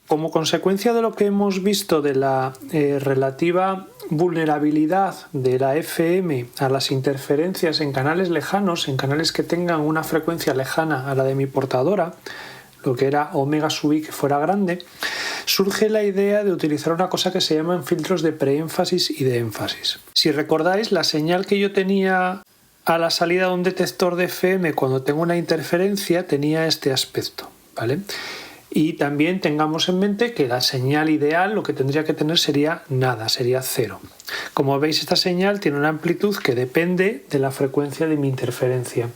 Como consecuencia de lo que hemos visto de la relativa vulnerabilidad de la FM a las interferencias en canales lejanos, en canales que tengan una frecuencia lejana a la de mi portadora, lo que era omega sub i que fuera grande, surge la idea de utilizar una cosa que se llaman filtros de preénfasis y de énfasis. Si recordáis, la señal que yo tenía a la salida de un detector de FM cuando tengo una interferencia tenía este aspecto, ¿vale? Y también tengamos en mente que la señal ideal lo que tendría que tener sería nada, sería cero. Como veis, esta señal tiene una amplitud que depende de la frecuencia de mi interferencia.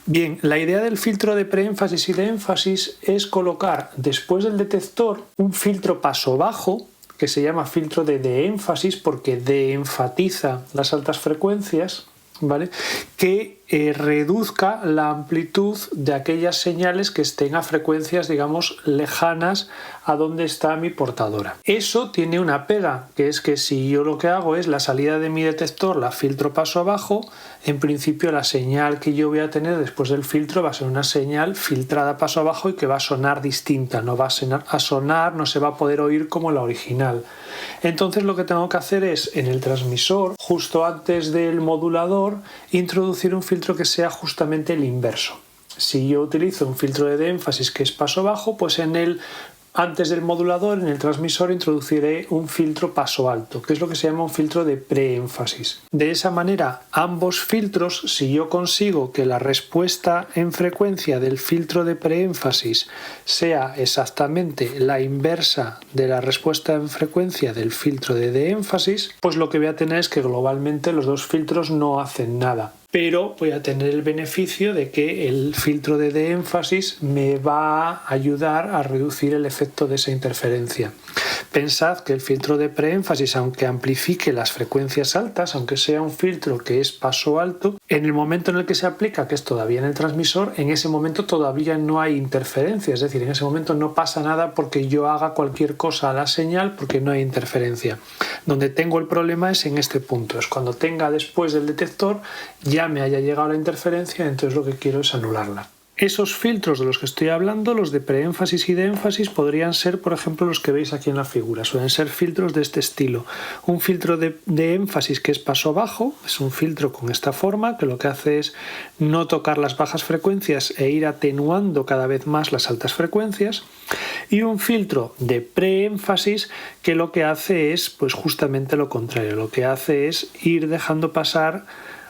Bien, la idea del filtro de preénfasis y de énfasis es colocar después del detector un filtro paso bajo, que se llama filtro de énfasis porque de-enfatiza las altas frecuencias, ¿vale? Que reduzca la amplitud de aquellas señales que estén a frecuencias, digamos, lejanas a donde está mi portadora. Eso tiene una pega, que es que si yo lo que hago es la salida de mi detector, la filtro paso abajo, en principio la señal que yo voy a tener después del filtro va a ser una señal filtrada paso abajo y que va a sonar distinta, no va a sonar, no se va a poder oír como la original. Entonces lo que tengo que hacer es en el transmisor, justo antes del modulador, introducir un filtro que sea justamente el inverso. Si yo utilizo un filtro de énfasis que es paso bajo, pues antes del modulador, en el transmisor, introduciré un filtro paso alto, que es lo que se llama un filtro de preénfasis. De esa manera, ambos filtros, si yo consigo que la respuesta en frecuencia del filtro de preénfasis sea exactamente la inversa de la respuesta en frecuencia del filtro de énfasis, pues lo que voy a tener es que globalmente los dos filtros no hacen nada. Pero voy a tener el beneficio de que el filtro de énfasis me va a ayudar a reducir el efecto de esa interferencia. Pensad que el filtro de preénfasis, aunque amplifique las frecuencias altas, aunque sea un filtro que es paso alto, en el momento en el que se aplica, que es todavía en el transmisor, en ese momento todavía no hay interferencia, es decir, en ese momento no pasa nada porque yo haga cualquier cosa a la señal porque no hay interferencia. Donde tengo el problema es en este punto, es cuando tenga después del detector ya me haya llegado la interferencia, entonces lo que quiero es anularla. Esos filtros de los que estoy hablando, los de preénfasis y de énfasis, podrían ser, por ejemplo, los que veis aquí en la figura. Suelen ser filtros de este estilo. Un filtro de énfasis que es paso bajo, es un filtro con esta forma, que lo que hace es no tocar las bajas frecuencias e ir atenuando cada vez más las altas frecuencias. Y un filtro de preénfasis que lo que hace es, pues justamente lo contrario. Lo que hace es ir dejando pasar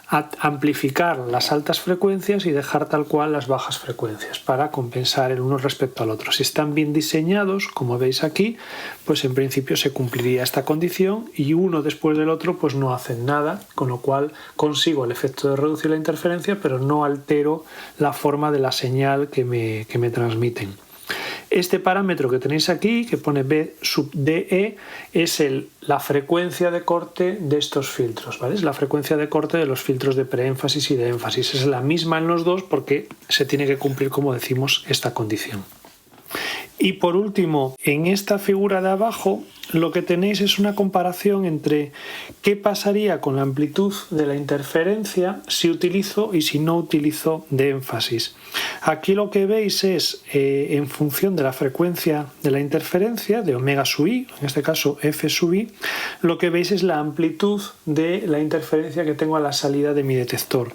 a amplificar las altas frecuencias y dejar tal cual las bajas frecuencias para compensar el uno respecto al otro. Si están bien diseñados, como veis aquí, pues en principio se cumpliría esta condición y uno después del otro pues no hacen nada, con lo cual consigo el efecto de reducir la interferencia pero no altero la forma de la señal que me transmiten. Este parámetro que tenéis aquí, que pone B sub DE, es la frecuencia de corte de estos filtros, ¿vale? Es la frecuencia de corte de los filtros de preénfasis y de énfasis. Es la misma en los dos porque se tiene que cumplir, como decimos, esta condición. Y por último, en esta figura de abajo, lo que tenéis es una comparación entre qué pasaría con la amplitud de la interferencia si utilizo y si no utilizo de énfasis. Aquí lo que veis es, en función de la frecuencia de la interferencia, de omega sub i, en este caso f sub i, lo que veis es la amplitud de la interferencia que tengo a la salida de mi detector.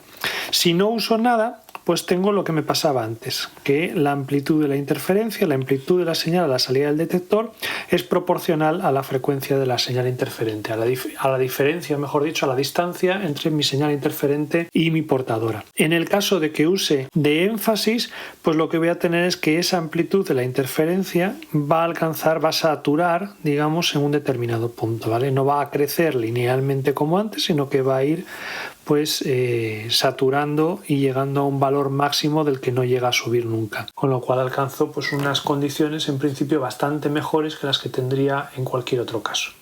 Si no uso nada, pues tengo lo que me pasaba antes, que la amplitud de la interferencia, la amplitud de la señal a la salida del detector es proporcional a la frecuencia de la señal interferente, a la diferencia, mejor dicho, a la distancia entre mi señal interferente y mi portadora. En el caso de que use de énfasis, pues lo que voy a tener es que esa amplitud de la interferencia va a saturar, digamos, en un determinado punto, ¿vale? No va a crecer linealmente como antes, sino que va a ir pues saturando y llegando a un valor máximo del que no llega a subir nunca, con lo cual alcanzo pues unas condiciones en principio bastante mejores que las que tendría en cualquier otro caso.